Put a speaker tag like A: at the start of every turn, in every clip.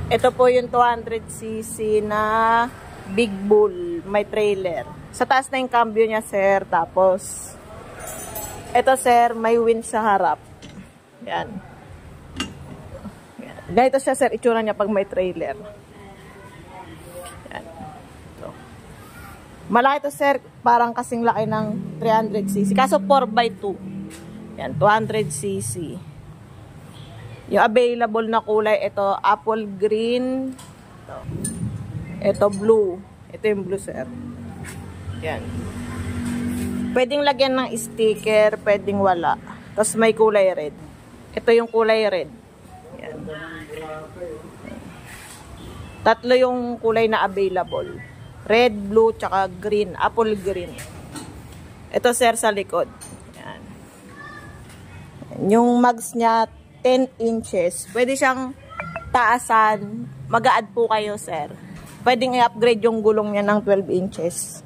A: Ito po yung 200cc na Big Bull. May trailer. Sa taas na yung cambio niya, sir. Tapos, ito, sir, may winch sa harap. Yan. Yan. Ganito siya, sir, itsura niya pag may trailer. Yan. Ito. Malaki ito, sir. Parang kasing laki ng 300cc. Kaso 4x2. Yan, 200cc. Yung available na kulay, ito, apple green. Ito, blue. Ito yung blue, sir. Yan. Pwedeng lagyan ng sticker, pwedeng wala. Tapos may kulay red. Ito yung kulay red. Yan. Tatlo yung kulay na available. Red, blue, tsaka green. Apple green. Ito, sir, sa likod. Yan. Yung mags niya, 10 inches. Pwede siyang taasan. Mag-a-add po kayo, sir. Pwedeng i-upgrade yung gulong niya ng 12 inches.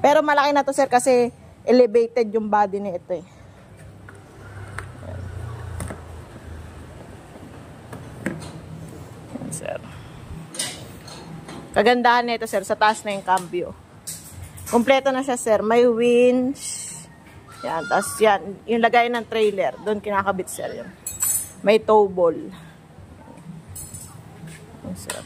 A: Pero malaki na to, sir, kasi elevated yung body ni ito eh. Yan, sir. Kagandahan nito, sir, sa taas na yung cambio. Kompleto na siya, sir. May winch. Yan, tapos yan. Yung lagay ng trailer. Doon kinakabit, sir, yun. May tow ball. Yan, sir.